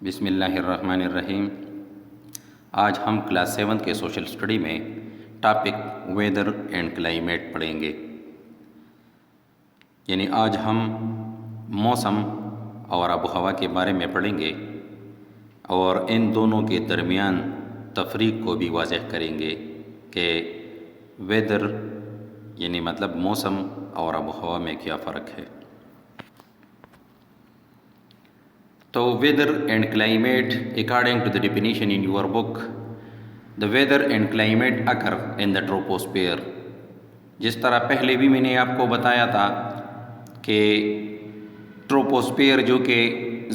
بسم اللہ الرحمن الرحیم۔ آج ہم کلاس 7 کے سوشل اسٹڈی میں ٹاپک ویدر اینڈ کلائمیٹ پڑھیں گے، یعنی آج ہم موسم اور آب و ہوا کے بارے میں پڑھیں گے اور ان دونوں کے درمیان تفریق کو بھی واضح کریں گے کہ ویدر یعنی مطلب موسم اور آب و ہوا میں کیا فرق ہے۔ So weather and climate, according to the definition in your book, the weather and climate occur in the troposphere. جس طرح پہلے بھی میں نے آپ کو بتایا تھا کہ ٹروپوسفیئر جو کہ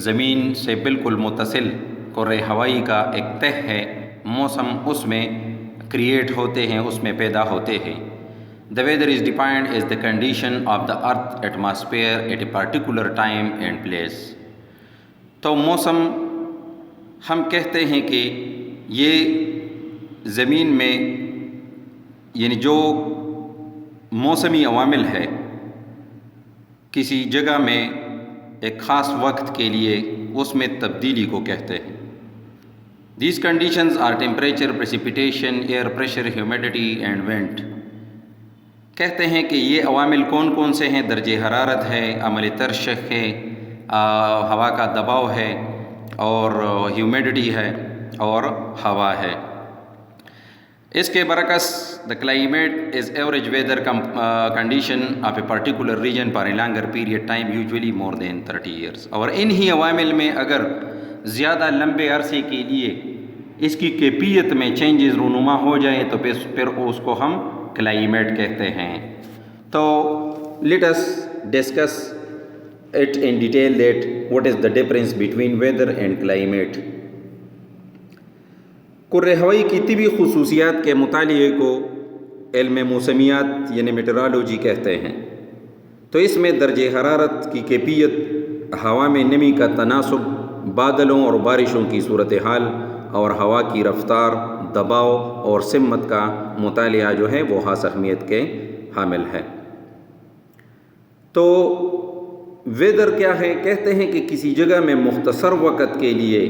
زمین سے بالکل متصل کرۂ ہوائی کا ایک تہ ہے، موسم اس میں کریٹ ہوتے ہیں، اس میں پیدا ہوتے ہیں۔ The weather is defined as the condition of the earth atmosphere at a particular time and place. تو موسم ہم کہتے ہیں کہ یہ زمین میں یعنی جو موسمی عوامل ہے کسی جگہ میں ایک خاص وقت کے لیے اس میں تبدیلی کو کہتے ہیں۔ These conditions are temperature, precipitation, air pressure, humidity and wind. کہتے ہیں کہ یہ عوامل کون کون سے ہیں؟ درجہ حرارت ہے، عمل ترشح ہے، ہوا کا دباؤ ہے اور ہیومیڈیٹی ہے اور ہوا ہے۔ اس کے برعکس the climate is average weather condition of a particular region for a longer period time, usually more than 30 years. اور انہی عوامل میں اگر زیادہ لمبے عرصے کے لیے اس کی کیفیت میں چینجز رونما ہو جائیں تو پھر اس کو ہم کلائمیٹ کہتے ہیں۔ تو let us discuss it in detail that what is the difference between weather and climate. کرۂ ہوائی کی طبی خصوصیات کے مطالعے کو علم موسمیات یعنی میٹرالوجی کہتے ہیں۔ تو اس میں درجہ حرارت کی کیفیت، ہوا میں نمی کا تناسب، بادلوں اور بارشوں کی صورتحال اور ہوا کی رفتار، دباؤ اور سمت کا مطالعہ جو ہے وہ خاص اہمیت کے حامل ہے۔ تو ویدر کیا ہے؟ کہتے ہیں کہ کسی جگہ میں مختصر وقت کے لیے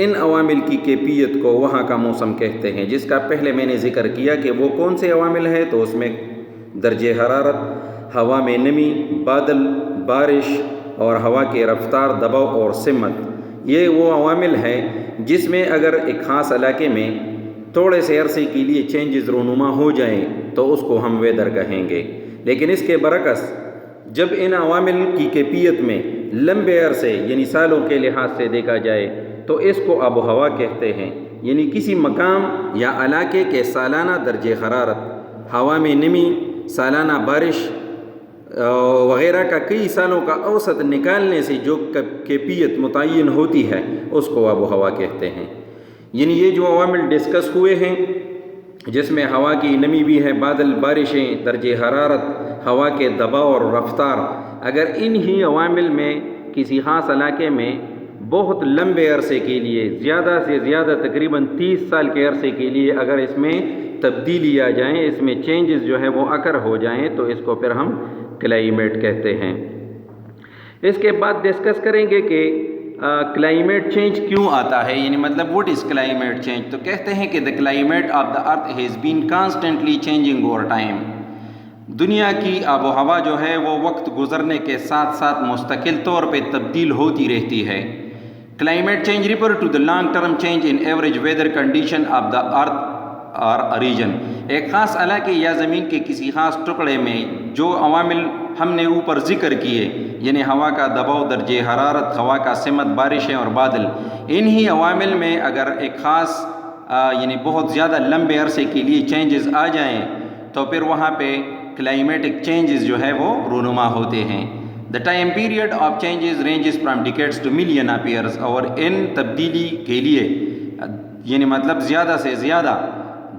ان عوامل کی کیفیت کو وہاں کا موسم کہتے ہیں، جس کا پہلے میں نے ذکر کیا کہ وہ کون سے عوامل ہیں۔ تو اس میں درجہ حرارت، ہوا میں نمی، بادل، بارش اور ہوا کی رفتار، دباؤ اور سمت، یہ وہ عوامل ہیں جس میں اگر ایک خاص علاقے میں تھوڑے سے عرصے کے لیے چینجز رونما ہو جائیں تو اس کو ہم ویدر کہیں گے۔ لیکن اس کے برعکس جب ان عوامل کی کیفیت میں لمبے عرصے یعنی سالوں کے لحاظ سے دیکھا جائے تو اس کو آب و ہوا کہتے ہیں، یعنی کسی مقام یا علاقے کے سالانہ درجہ حرارت، ہوا میں نمی، سالانہ بارش وغیرہ کا کئی سالوں کا اوسط نکالنے سے جو کیفیت متعین ہوتی ہے اس کو آب و ہوا کہتے ہیں۔ یعنی یہ جو عوامل ڈسکس ہوئے ہیں جس میں ہوا کی نمی بھی ہے، بادل، بارشیں، درجہ حرارت، ہوا کے دباؤ اور رفتار، اگر انہی عوامل میں کسی خاص علاقے میں بہت لمبے عرصے کے لیے، زیادہ سے زیادہ تقریباً 30 سال کے عرصے کے لیے اگر اس میں تبدیلی آ جائیں، اس میں چینجز جو ہے وہ اکر ہو جائیں تو اس کو پھر ہم کلائمیٹ کہتے ہیں۔ اس کے بعد ڈسکس کریں گے کہ کلائمیٹ چینج کیوں آتا ہے، یعنی مطلب واٹ از کلائمیٹ چینج۔ تو کہتے ہیں کہ the climate of the earth has been constantly changing over time. دنیا کی آب و ہوا جو ہے وہ وقت گزرنے کے ساتھ ساتھ مستقل طور پہ تبدیل ہوتی رہتی ہے۔ Climate change refers to the long term change in average weather condition of the earth or a region. ایک خاص علاقے یا زمین کے کسی خاص ٹکڑے میں جو عوامل ہم نے اوپر ذکر کیے، یعنی ہوا کا دباؤ، درجہ حرارت، ہوا کا سمت، بارشیں اور بادل، انہی عوامل میں اگر ایک خاص یعنی بہت زیادہ لمبے عرصے کے لیے چینجز آ جائیں تو پھر وہاں پہ کلائمیٹک چینجز جو ہے وہ رونما ہوتے ہیں۔ The time period of changes ranges from decades to million of years. اور ان تبدیلی کے لیے یعنی مطلب زیادہ سے زیادہ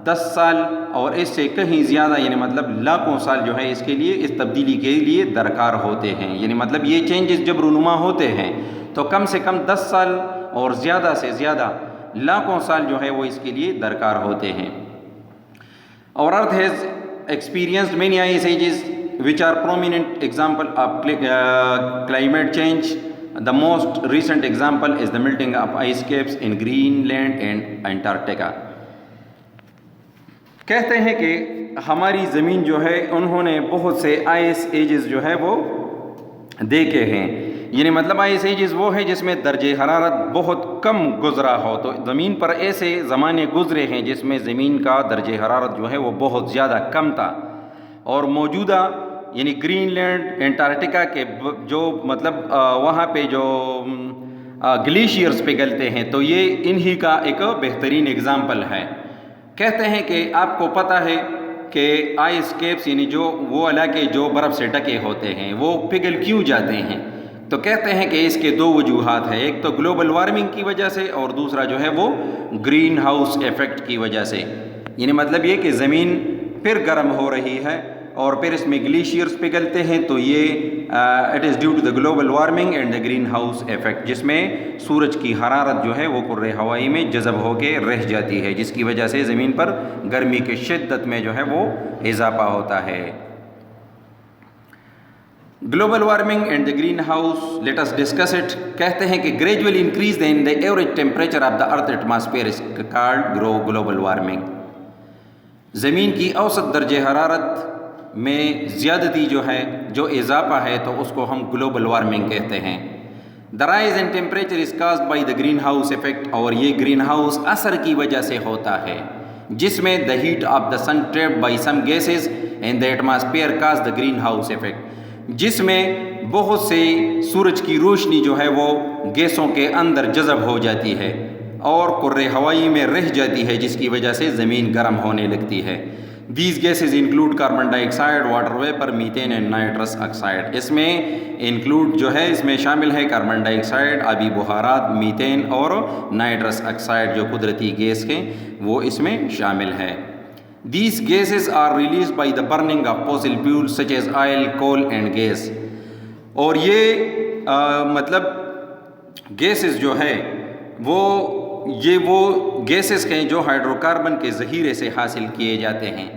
10 سال اور اس سے کہیں زیادہ یعنی مطلب لاکھوں سال جو ہے اس کے لیے، اس تبدیلی کے لیے درکار ہوتے ہیں۔ یعنی مطلب یہ چینجز جب رونما ہوتے ہیں تو کم سے کم 10 سال اور زیادہ سے زیادہ لاکھوں سال جو ہے وہ اس کے لیے درکار ہوتے ہیں۔ Our earth has experienced many ice ages which are prominent example of climate change. The most recent example is the melting of ice caps in Greenland and Antarctica. کہتے ہیں کہ ہماری زمین جو ہے انہوں نے بہت سے آئس ایجز جو ہے وہ دیکھے ہیں. یعنی مطلب آئس ایجز وہ ہے جس میں درجہ حرارت بہت کم گزرا ہو. تو زمین پر ایسے زمانے گزرے ہیں جس میں زمین کا درجہ حرارت جو ہے وہ بہت زیادہ کم تھا. اور موجودہ یعنی گرین لینڈ انٹارکٹیکا کے جو مطلب وہاں پہ جو گلیشیئرز پگھلتے ہیں تو یہ انہی کا ایک بہترین اگزامپل ہے. کہتے ہیں کہ آپ کو پتہ ہے کہ آئس کیپس یعنی جو وہ علاقے جو برف سے ڈھکے ہوتے ہیں وہ پگھل کیوں جاتے ہیں. تو کہتے ہیں کہ اس کے دو وجوہات ہیں. ایک تو گلوبل وارمنگ کی وجہ سے اور دوسرا جو ہے وہ گرین ہاؤس ایفیکٹ کی وجہ سے. یعنی مطلب یہ کہ زمین پھر گرم ہو رہی ہے اور پھر اس میں گلیشیئرز پگھلتے ہیں تو یہ it is due to the global warming and the greenhouse effect جس میں سورج کی حرارت جو ہے وہ کرۂ ہوائی میں جذب ہو کے رہ جاتی ہے جس کی وجہ سے زمین پر گرمی کی شدت میں جو ہے وہ اضافہ ہوتا ہے. Global warming and the greenhouse let us discuss it. کہتے ہیں کہ gradually increase in the average temperature of the earth atmosphere is called global warming. زمین کی اوسط درجہ حرارت میں زیادتی جو ہے جو اضافہ ہے تو اس کو ہم گلوبل وارمنگ کہتے ہیں. The rise in temperature is caused by the greenhouse effect. اور یہ گرین ہاؤس اثر کی وجہ سے ہوتا ہے جس میں the heat of the sun trapped by some gases in the atmosphere cause the greenhouse effect جس میں بہت سے سورج کی روشنی جو ہے وہ گیسوں کے اندر جذب ہو جاتی ہے اور کرۂ ہوائی میں رہ جاتی ہے جس کی وجہ سے زمین گرم ہونے لگتی ہے. These gases include carbon dioxide, water vapour, methane and nitrous oxide. اس میں انکلوڈ جو ہے اس میں شامل ہے کاربن ڈائی آکسائڈ, آبی بخارات, میتین اور نائٹرس آکسائڈ جو قدرتی گیس ہیں وہ اس میں شامل ہے. These gases are released by the burning of fossil fuels such as oil, coal and gas. اور یہ مطلب گیسز جو ہے وہ گیسز ہیں جو ہائیڈرو کاربن کے ذخیرے سے حاصل کیے جاتے ہیں.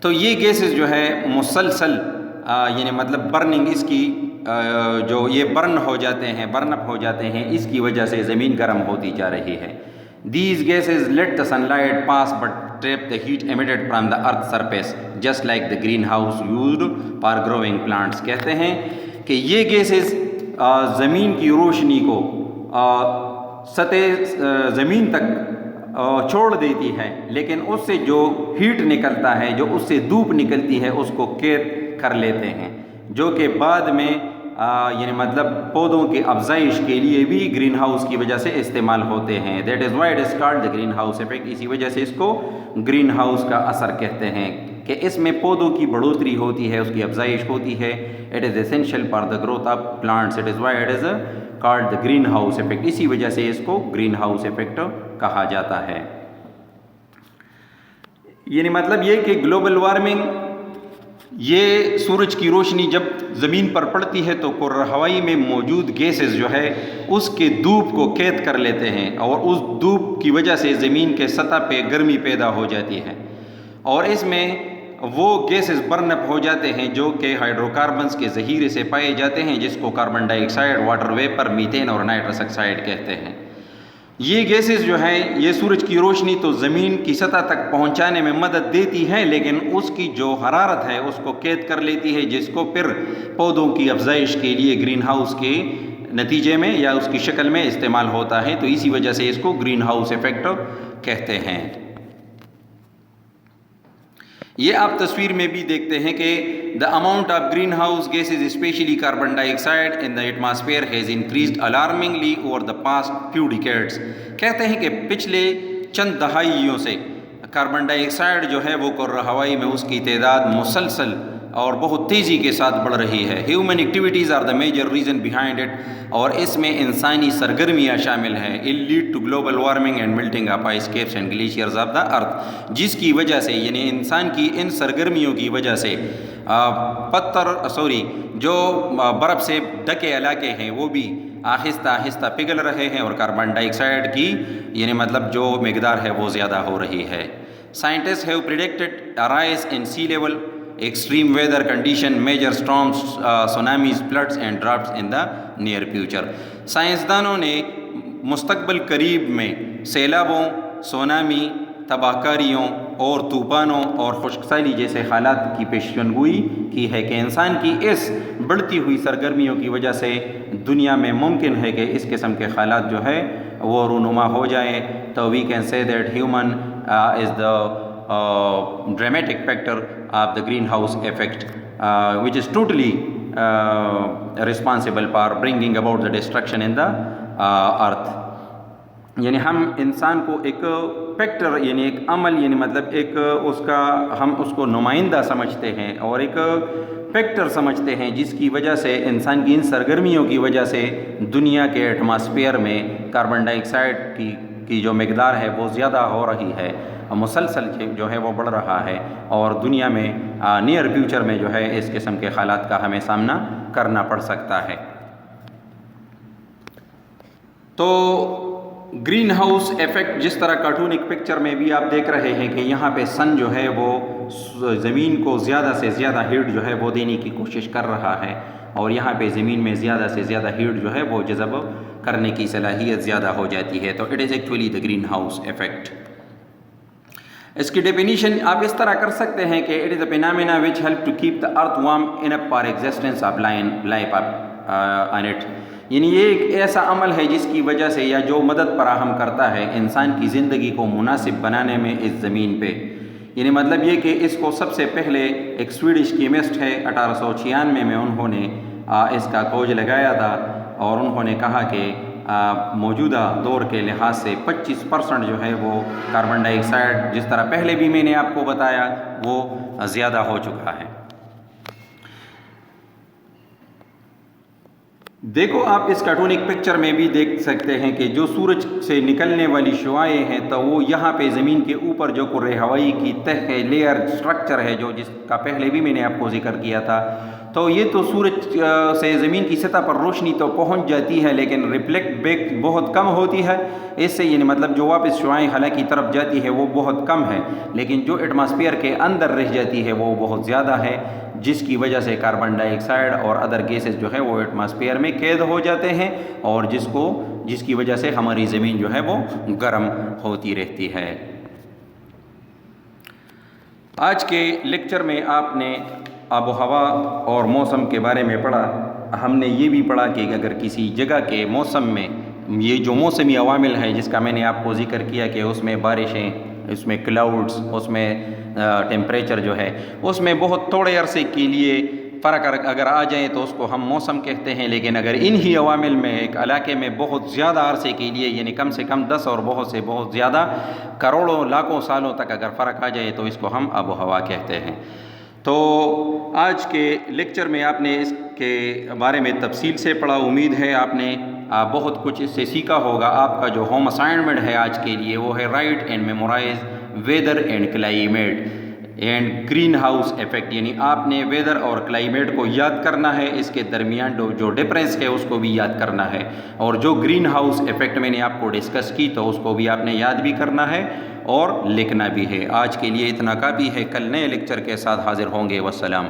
تو یہ گیسز جو ہے مسلسل یعنی مطلب برننگ اس کی جو یہ برن ہو جاتے ہیں برن اپ ہو جاتے ہیں اس کی وجہ سے زمین گرم ہوتی جا رہی ہے. These gases let the sunlight pass but trap the heat emitted from the earth's surface just like the greenhouse used for growing plants. کہتے ہیں کہ یہ گیسز زمین کی روشنی کو سطح زمین تک چھوڑ دیتی ہے لیکن اس سے جو ہیٹ نکلتا ہے جو اس سے دھوپ نکلتی ہے اس کو قید کر لیتے ہیں جو کہ بعد میں یعنی مطلب پودوں کی افزائش کے لیے بھی گرین ہاؤس کی وجہ سے استعمال ہوتے ہیں. That is why it is called the greenhouse effect. اسی وجہ سے اس کو گرین ہاؤس کا اثر کہتے ہیں کہ اس میں پودوں کی بڑھوتری ہوتی ہے اس کی افزائش ہوتی ہے. It is essential for the growth of plants. It is why it is called the greenhouse effect. اسی وجہ سے اس کو گرین ہاؤس ایفیکٹ کہا جاتا ہے. یعنی مطلب یہ کہ گلوبل وارمنگ یہ سورج کی روشنی جب زمین پر پڑتی ہے تو کرۂ ہوائی میں موجود گیسز جو ہے اس کے دھوپ کو قید کر لیتے ہیں اور اس دھوپ کی وجہ سے زمین کے سطح پہ گرمی پیدا ہو جاتی ہے اور اس میں وہ گیسز برن اپ ہو جاتے ہیں جو کہ ہائیڈرو کاربنز کے ذخیرے سے پائے جاتے ہیں جس کو carbon dioxide, water vapour, methane اور نائٹرس آکسائڈ کہتے ہیں. یہ گیسز جو ہیں یہ سورج کی روشنی تو زمین کی سطح تک پہنچانے میں مدد دیتی ہے لیکن اس کی جو حرارت ہے اس کو قید کر لیتی ہے جس کو پھر پودوں کی افزائش کے لیے گرین ہاؤس کے نتیجے میں یا اس کی شکل میں استعمال ہوتا ہے. تو اسی وجہ سے اس کو گرین ہاؤس ایفیکٹ کہتے ہیں. یہ آپ تصویر میں بھی دیکھتے ہیں کہ the amount of greenhouse gases especially carbon dioxide in the atmosphere has increased alarmingly over the past few decades. کہتے ہیں کہ پچھلے چند دہائیوں سے کاربن ڈائی آکسائڈ جو ہے وہ کرۂ ہوائی میں اس کی تعداد مسلسل اور بہت تیزی کے ساتھ بڑھ رہی ہے. Human activities are the major reason behind it. اور اس میں انسانی سرگرمیاں شامل ہیں. It lead to global warming and melting of ice caps and glaciers of the earth. جس کی وجہ سے یعنی انسان کی ان سرگرمیوں کی وجہ سے جو برف سے ڈھکے علاقے ہیں وہ بھی آہستہ آہستہ پگھل رہے ہیں اور کاربن ڈائی آکسائڈ کی یعنی مطلب جو مقدار ہے وہ زیادہ ہو رہی ہے. Scientist have predicted a rise in sea level, extreme weather condition, major storms, tsunamis, floods and droughts in the near future. سائنسدانوں نے مستقبل قریب میں سیلابوں، سونامی، تباہ کاریوں اور طوفانوں اور خشک سالی جیسے حالات کی پیشن گوئی کی ہے کہ انسان کی اس بڑھتی ہوئی سرگرمیوں کی وجہ سے دنیا میں ممکن ہے کہ اس قسم کے حالات جو ہے وہ رونما ہو جائیں. تو we can say that human is the dramatic factor of the greenhouse effect which is totally responsible for bringing about the destruction in the earth. یعنی ہم انسان کو ایک فیکٹر یعنی ایک عمل یعنی مطلب ایک اس کا ہم اس کو نمائندہ سمجھتے ہیں اور ایک فیکٹر سمجھتے ہیں جس کی وجہ سے انسان کی ان سرگرمیوں کی وجہ سے دنیا کے ایٹماسفیئر میں کاربن ڈائی آکسائڈ کی جو مقدار ہے وہ زیادہ ہو رہی ہے، مسلسل جو ہے وہ بڑھ رہا ہے اور دنیا میں نیئر فیوچر میں جو ہے اس قسم کے حالات کا ہمیں سامنا کرنا پڑ سکتا ہے. تو گرین ہاؤس ایفیکٹ جس طرح کارٹونک پکچر میں بھی آپ دیکھ رہے ہیں کہ یہاں پہ سن جو ہے وہ زمین کو زیادہ سے زیادہ ہیٹ جو ہے وہ دینے کی کوشش کر رہا ہے اور یہاں پہ زمین میں زیادہ سے زیادہ ہیٹ جو ہے وہ جذب کرنے کی صلاحیت زیادہ ہو جاتی ہے. تو it is actually the greenhouse effect. اس کی ڈیفینیشن آپ اس طرح کر سکتے ہیں کہ it is a phenomena which help to keep the earth warm enough for existence of life on it. یعنی یہ ایک ایسا عمل ہے جس کی وجہ سے یا جو مدد فراہم کرتا ہے انسان کی زندگی کو مناسب بنانے میں اس زمین پہ. یعنی مطلب یہ کہ اس کو سب سے پہلے ایک سویڈش کیمسٹ ہے 1896 میں انہوں نے اس کا کھوج لگایا تھا اور انہوں نے کہا کہ موجودہ دور کے لحاظ سے 25% جو ہے وہ کاربن ڈائی آکسائڈ جس طرح پہلے بھی میں نے آپ کو بتایا وہ زیادہ ہو چکا ہے. دیکھو آپ اس کارٹونک پکچر میں بھی دیکھ سکتے ہیں کہ جو سورج سے نکلنے والی شعاعیں ہیں تو وہ یہاں پہ زمین کے اوپر جو کرۂ ہوائی کی تہ ہے لیئر سٹرکچر ہے جو جس کا پہلے بھی میں نے آپ کو ذکر کیا تھا تو یہ تو سورج سے زمین کی سطح پر روشنی تو پہنچ جاتی ہے لیکن ریفلیکٹ بیک بہت کم ہوتی ہے. اس سے یعنی مطلب جو واپس شعاعیں خلا کی طرف جاتی ہے وہ بہت کم ہے لیکن جو ایٹماسفیئر کے اندر رہ جاتی ہے وہ بہت زیادہ ہے جس کی وجہ سے کاربن ڈائی آکسائڈ اور ادر گیسز جو ہے وہ ایٹماسفیئر میں قید ہو جاتے ہیں اور جس کی وجہ سے ہماری زمین جو ہے وہ گرم ہوتی رہتی ہے. آج کے لیکچر میں آپ نے آب و ہوا اور موسم کے بارے میں پڑھا. ہم نے یہ بھی پڑھا کہ اگر کسی جگہ کے موسم میں یہ جو موسمی عوامل ہے جس کا میں نے آپ کو ذکر کیا کہ اس میں بارشیں، اس میں کلاؤڈز، اس میں ٹیمپریچر جو ہے اس میں بہت تھوڑے عرصے کے لیے فرق اگر آ جائیں تو اس کو ہم موسم کہتے ہیں، لیکن اگر انہی عوامل میں ایک علاقے میں بہت زیادہ عرصے کے لیے یعنی کم سے کم 10 اور بہت سے بہت زیادہ کروڑوں لاکھوں سالوں تک اگر فرق آ جائے تو اس کو ہم آب و ہوا کہتے ہیں. تو آج کے لیکچر میں آپ نے اس کے بارے میں تفصیل سے پڑھا. امید ہے آپ نے بہت کچھ اس سے سیکھا ہوگا. آپ کا جو ہوم اسائنمنٹ ہے آج کے لیے وہ ہے right and memorize weather and climate and greenhouse effect. یعنی آپ نے ویدر اور کلائمیٹ کو یاد کرنا ہے، اس کے درمیان جو ڈفرینس ہے اس کو بھی یاد کرنا ہے اور جو گرین ہاؤس ایفیکٹ میں نے آپ کو ڈسکس کی تو اس کو بھی آپ نے یاد بھی کرنا ہے اور لکھنا بھی ہے. آج کے لیے اتنا کافی ہے. کل نئے لیکچر کے ساتھ حاضر ہوں گے. والسلام.